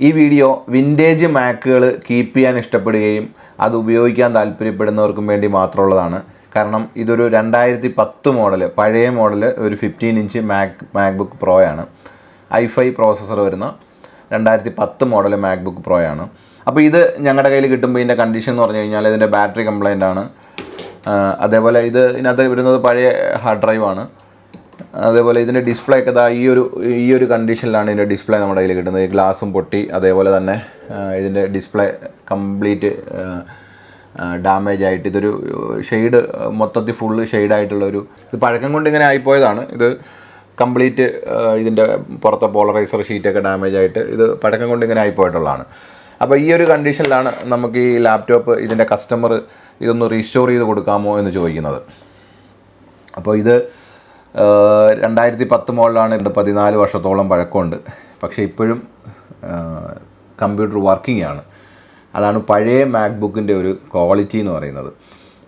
ഈ video vintage മാക്കുകൾ keep ചെയ്യാൻ ഇഷ്ടപ്പെടുകയും അത് ഉപയോഗിക്കാൻ താല്പര്യപ്പെടുന്നവർക്കും വേണ്ടി മാത്രമുള്ളതാണ്. കാരണം ഇതൊരു 2010 മോഡൽ, പഴയ മോഡൽ, ഒരു 15 ഇഞ്ച് മാക്ബുക്ക് പ്രോ ആണ്. i5 പ്രോസസ്സർ വരുന്ന 2010 മോഡൽ മാക്ബുക്ക് പ്രോ ആണ്. അപ്പോൾ ഇത് ഞങ്ങളുടെ കയ്യിൽ കിട്ടുമ്പോൾ ഇതിൻ്റെ കണ്ടീഷൻ എന്ന് പറഞ്ഞു കഴിഞ്ഞാൽ ഇതിൻ്റെ ബാറ്ററി കംപ്ലൈൻ്റ് ആണ്. അതേപോലെ ഇതിനകത്ത് വരുന്നത് പഴയ ഹാർഡ് ഡ്രൈവ് ആണ്. അതേപോലെ ഇതിൻ്റെ ഡിസ്പ്ലേ ഒക്കെ ഈ ഒരു കണ്ടീഷനിലാണ് ഇതിൻ്റെ ഡിസ്പ്ലേ നമ്മുടെ കയ്യിൽ കിട്ടുന്നത്. ഈ ഗ്ലാസും പൊട്ടി, അതേപോലെ തന്നെ ഇതിൻ്റെ ഡിസ്പ്ലേ കംപ്ലീറ്റ് ഡാമേജ് ആയിട്ട്, ഇതൊരു ഷെയ്ഡ് മൊത്തത്തിൽ ഫുള്ള് ഷെയ്ഡായിട്ടുള്ളൊരു, ഇത് പഴക്കം കൊണ്ട് ഇങ്ങനെ ആയിപ്പോയതാണ്. ഇത് കംപ്ലീറ്റ് ഇതിൻ്റെ പുറത്തെ പോളറൈസർ ഷീറ്റൊക്കെ ഡാമേജ് ആയിട്ട് ഇത് പഴക്കം കൊണ്ട് ഇങ്ങനെ ആയിപ്പോയിട്ടുള്ളതാണ്. അപ്പോൾ ഈ ഒരു കണ്ടീഷനിലാണ് നമുക്ക് ഈ ലാപ്ടോപ്പ് ഇതിൻ്റെ കസ്റ്റമർ ഇതൊന്ന് റീസ്റ്റോർ ചെയ്ത് കൊടുക്കാമോ എന്ന് ചോദിക്കുന്നത്. അപ്പോൾ ഇത് 2010 മോഡലാണ്. 14 വർഷത്തോളം പഴക്കമുണ്ട്. പക്ഷേ ഇപ്പോഴും കമ്പ്യൂട്ടർ വർക്കിംഗ് ആണ്. അതാണ് പഴയ മാക്ബുക്കിൻ്റെ ഒരു ക്വാളിറ്റി എന്ന് പറയുന്നത്.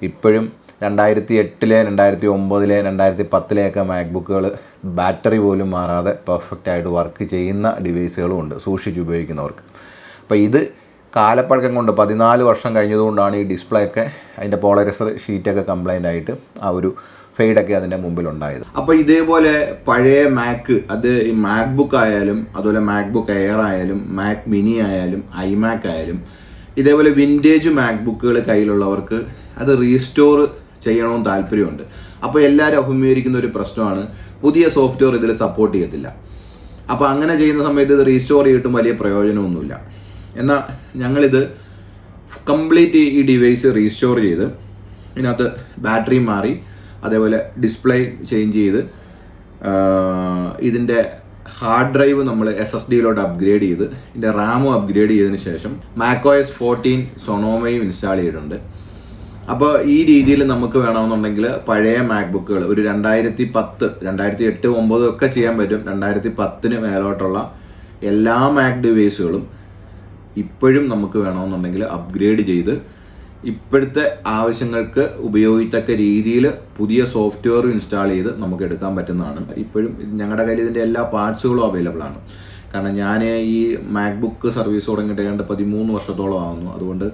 ഇപ്പോഴും 2008, 2009, 2010 മാക്ബുക്കുകൾ ബാറ്ററി പോലും മാറാതെ പെർഫെക്റ്റായിട്ട് വർക്ക് ചെയ്യുന്ന ഡിവൈസുകളും ഉണ്ട് സൂക്ഷിച്ച് ഉപയോഗിക്കുന്നവർക്ക്. അപ്പോൾ ഇത് കാലപ്പഴക്കം കൊണ്ട് 14 വർഷം കഴിഞ്ഞതുകൊണ്ടാണ് ഈ ഡിസ്പ്ലേ ഒക്കെ, അതിൻ്റെ പോളറൈസർ ഷീറ്റൊക്കെ കംപ്ലൈൻ്റ് ആയിട്ട് ആ ഒരു ഫെയ്ഡൊക്കെ അതിൻ്റെ മുമ്പിലുണ്ടായത്. അപ്പോൾ ഇതേപോലെ പഴയ മാക്ക്, അത് ഈ മാക്ബുക്ക് ആയാലും, അതുപോലെ മാക്ബുക്ക് എയർ ആയാലും, മാക് മിനി ആയാലും, ഐമാക് ആയാലും, ഇതേപോലെ വിൻറ്റേജ് മാക്ബുക്കുകൾ കയ്യിലുള്ളവർക്ക് അത് റീസ്റ്റോർ ചെയ്യണമെന്ന് താല്പര്യമുണ്ട്. അപ്പോൾ എല്ലാവരും അഭിമുഖീകരിക്കുന്ന ഒരു പ്രശ്നമാണ്, പുതിയ സോഫ്റ്റ്വെയർ ഇതിൽ സപ്പോർട്ട് ചെയ്യത്തില്ല. അപ്പോൾ അങ്ങനെ ചെയ്യുന്ന സമയത്ത് ഇത് റീസ്റ്റോർ ചെയ്തിട്ടും വലിയ പ്രയോജനമൊന്നുമില്ല. എന്നാൽ ഞങ്ങളിത് കംപ്ലീറ്റ് ഈ ഡിവൈസ് റീസ്റ്റോർ ചെയ്ത് ഇതിനകത്ത് ബാറ്ററി മാറി, അതേപോലെ ഡിസ്പ്ലേ ചേഞ്ച് ചെയ്ത്, ഇതിൻ്റെ ഹാർഡ് ഡ്രൈവ് നമ്മൾ SSDയിലോട്ട് അപ്ഗ്രേഡ് ചെയ്ത്, ഇതിൻ്റെ റാമും അപ്ഗ്രേഡ് ചെയ്തതിന് ശേഷം macOS 14 സൊണോമയും ഇൻസ്റ്റാൾ ചെയ്തിട്ടുണ്ട്. അപ്പോൾ ഈ രീതിയിൽ നമുക്ക് വേണമെന്നുണ്ടെങ്കിൽ പഴയ മാക്ബുക്കുകൾ ഒരു 2010, 2008, 2009 ഒക്കെ ചെയ്യാൻ പറ്റും. 2010 മേലോട്ടുള്ള എല്ലാ മാക് ഡിവൈസുകളും ഇപ്പോഴും നമുക്ക് വേണമെന്നുണ്ടെങ്കിൽ അപ്ഗ്രേഡ് ചെയ്ത് ഇപ്പോഴത്തെ ആവശ്യങ്ങൾക്ക് ഉപയോഗിക്കത്തക്ക രീതിയിൽ പുതിയ സോഫ്റ്റ്വെയർ ഇൻസ്റ്റാൾ ചെയ്ത് നമുക്ക് എടുക്കാൻ പറ്റുന്നതാണ്. ഇപ്പോഴും ഞങ്ങളുടെ കയ്യിൽ ഇതിൻ്റെ എല്ലാ പാർട്സുകളും അവൈലബിൾ ആണ്. കാരണം ഞാൻ ഈ മാക്ബുക്ക് സർവീസ് തുടങ്ങിയിട്ട് ഏതാണ്ട് 13 വർഷത്തോളം ആകുന്നു. അതുകൊണ്ട്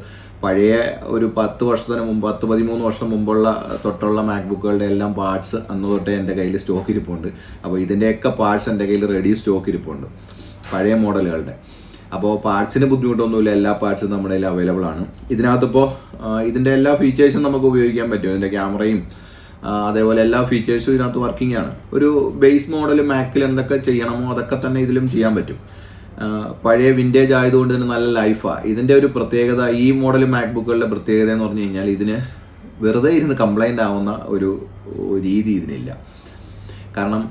പഴയ ഒരു 10 വർഷത്തിന് മുമ്പ്, 13 വർഷം മുമ്പുള്ള തൊട്ടുള്ള മാക്ബുക്കുകളുടെ എല്ലാം പാർട്സ് അന്ന് തൊട്ടേ എൻ്റെ കയ്യിൽ സ്റ്റോക്ക് ഇരിപ്പുണ്ട്. അപ്പോൾ ഇതിൻ്റെയൊക്കെ പാർട്സ് എൻ്റെ കയ്യിൽ റെഡി സ്റ്റോക്ക് ഇരിപ്പുണ്ട് പഴയ മോഡലുകളുടെ. അപ്പോൾ പാർട്സിന് ബുദ്ധിമുട്ടൊന്നുമില്ല, എല്ലാ പാർട്സും നമ്മുടെ കയ്യിൽ അവൈലബിൾ ആണ്. ഇതിനകത്തിപ്പോൾ ഇതിൻ്റെ എല്ലാ ഫീച്ചേഴ്സും നമുക്ക് ഉപയോഗിക്കാൻ പറ്റും. ഇതിൻ്റെ ക്യാമറയും അതേപോലെ എല്ലാ ഫീച്ചേഴ്സും ഇതിനകത്ത് വർക്കിംഗ് ആണ്. ഒരു ബേസ് മോഡൽ മാക്കിൽ എന്തൊക്കെ ചെയ്യണമോ അതൊക്കെ തന്നെ ഇതിലും ചെയ്യാൻ പറ്റും. പഴയ വിൻറ്റേജ് ആയതുകൊണ്ട് തന്നെ നല്ല ലൈഫാണ്. ഇതിൻ്റെ ഒരു പ്രത്യേകത, ഈ മോഡൽ മാക്ബുക്കുകളുടെ പ്രത്യേകത എന്ന് പറഞ്ഞു കഴിഞ്ഞാൽ ഇതിന് വെറുതെ ഇരുന്ന് കംപ്ലൈൻ്റ് ആവുന്ന ഒരു രീതി ഇതിനില്ല. കാരണം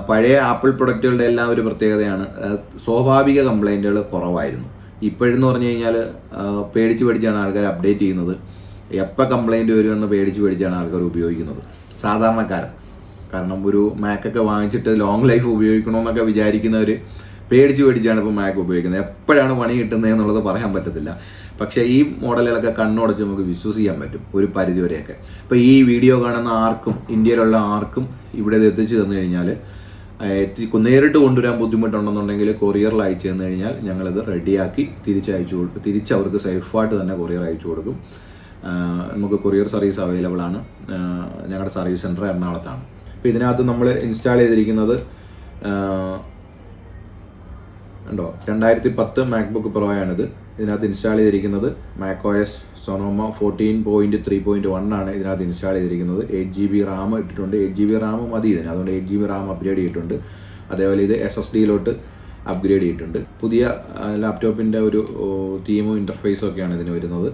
പഴയ ആപ്പിൾ പ്രൊഡക്റ്റുകളുടെ എല്ലാം ഒരു പ്രത്യേകതയാണ്, സ്വാഭാവിക കംപ്ലൈൻറ്റുകൾ കുറവായിരുന്നു. ഇപ്പോഴെന്ന് പറഞ്ഞു കഴിഞ്ഞാൽ പേടിച്ചാണ് ആൾക്കാർ അപ്ഡേറ്റ് ചെയ്യുന്നത്. എപ്പോൾ കംപ്ലൈൻറ്റ് വരുമെന്ന് പേടിച്ചാണ് ആൾക്കാർ ഉപയോഗിക്കുന്നത്, സാധാരണക്കാരൻ. കാരണം ഒരു മാക്കൊക്കെ വാങ്ങിച്ചിട്ട് ലോങ് ലൈഫ് ഉപയോഗിക്കണമെന്നൊക്കെ വിചാരിക്കുന്നവർ പേടിച്ചാണ് ഇപ്പോൾ മാക്ക് ഉപയോഗിക്കുന്നത്. എപ്പോഴാണ് പണി കിട്ടുന്നത് എന്നുള്ളത് പറയാൻ പറ്റത്തില്ല. പക്ഷേ ഈ മോഡലുകളൊക്കെ കണ്ണുടച്ച് നമുക്ക് വിശ്വസിക്കാൻ പറ്റും ഒരു പരിധിവരെയൊക്കെ. ഇപ്പോൾ ഈ വീഡിയോ കാണുന്ന ആർക്കും, ഇന്ത്യയിലുള്ള ആർക്കും ഇവിടെ ഇത് എത്തിച്ചു തന്നു കഴിഞ്ഞാൽ, നേരിട്ട് കൊണ്ടുവരാൻ ബുദ്ധിമുട്ടുണ്ടെന്നുണ്ടെങ്കിൽ കൊറിയറിൽ അയച്ചു തന്നു കഴിഞ്ഞാൽ ഞങ്ങളിത് റെഡിയാക്കി തിരിച്ചയച്ചു കൊടുക്കും. തിരിച്ചവർക്ക് സേഫായിട്ട് തന്നെ കൊറിയർ അയച്ചു കൊടുക്കും. നമുക്ക് കൊറിയർ സർവീസ് അവൈലബിൾ ആണ്. ഞങ്ങളുടെ സർവീസ് സെൻറ്റർ എറണാകുളത്താണ്. അപ്പോൾ ഇതിനകത്ത് നമ്മൾ ഇൻസ്റ്റാൾ ചെയ്തിരിക്കുന്നത് ഉണ്ടോ, 2010 മാക്ബുക്ക് പ്രോ ആണിത്. ഇതിനകത്ത് ഇൻസ്റ്റാൾ ചെയ്തിരിക്കുന്നത് macOS സൊണോമ 14.3.1 ആണ് ഇതിനകത്ത് ഇൻസ്റ്റാൾ ചെയ്തിരിക്കുന്നത്. 8GB റാം ഇട്ടിട്ടുണ്ട്. 8GB റാം മതി ഇതിന്, അതുകൊണ്ട് 8GB റാം അപ്ഗ്രേഡ് ചെയ്തിട്ടുണ്ട്. അതേപോലെ ഇത് SSDയിലോട്ട് അപ്ഗ്രേഡ് ചെയ്തിട്ടുണ്ട്. പുതിയ ലാപ്ടോപ്പിൻ്റെ ഒരു തീമും ഇൻ്റർഫേസും ഒക്കെയാണ് ഇതിന് വരുന്നത്.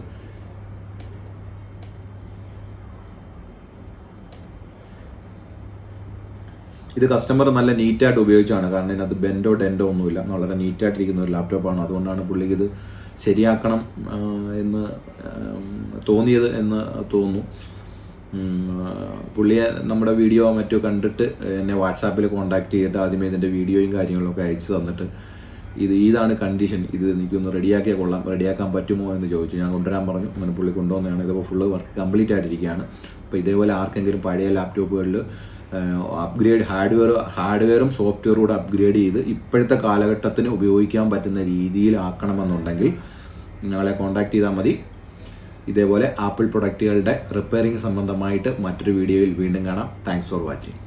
ഇത് കസ്റ്റമർ നല്ല നീറ്റായിട്ട് ഉപയോഗിച്ചാണ്. കാരണം ഇതിനകത്ത് ബെൻഡോ ഡെൻഡോ ഒന്നുമില്ല, വളരെ നീറ്റായിട്ടിരിക്കുന്ന ഒരു ലാപ്ടോപ്പാണ്. അതുകൊണ്ടാണ് പുള്ളിക്ക് ഇത് ശരിയാക്കണം എന്ന് തോന്നിയത് എന്ന് തോന്നുന്നു. പുള്ളിയെ നമ്മുടെ വീഡിയോ മറ്റോ കണ്ടിട്ട് എന്നെ വാട്സാപ്പിൽ കോൺടാക്ട് ചെയ്തിട്ട് ആദ്യമേ ഇതിൻ്റെ വീഡിയോയും കാര്യങ്ങളൊക്കെ അയച്ചു തന്നിട്ട് ഇതാണ് കണ്ടീഷൻ, ഇത് എനിക്കൊന്ന് റെഡിയാക്കിയാൽ കൊള്ളാം, റെഡിയാക്കാൻ പറ്റുമോ എന്ന് ചോദിച്ചു. ഞാൻ കൊണ്ടുവരാൻ പറഞ്ഞു. അങ്ങനെ പുള്ളി കൊണ്ടുവന്നതാണ്. ഇതിപ്പോൾ ഫുള്ള് വർക്ക് കംപ്ലീറ്റ് ആയിട്ടിരിക്കുകയാണ്. അപ്പോൾ ഇതേപോലെ ആർക്കെങ്കിലും പഴയ ലാപ്ടോപ്പുകളിൽ അപ്ഗ്രേഡ് ഹാർഡ്വെയറും സോഫ്റ്റ്വെയറും കൂടെ അപ്ഗ്രേഡ് ചെയ്ത് ഇപ്പോഴത്തെ കാലഘട്ടത്തിന് ഉപയോഗിക്കാൻ പറ്റുന്ന രീതിയിലാക്കണമെന്നുണ്ടെങ്കിൽ ഞങ്ങളെ കോൺടാക്ട് ചെയ്താൽ മതി. ഇതേപോലെ ആപ്പിൾ പ്രൊഡക്റ്റുകളുടെ റിപ്പയറിംഗ് സംബന്ധമായിട്ട് മറ്റൊരു വീഡിയോയിൽ വീണ്ടും കാണാം. Thanks for watching.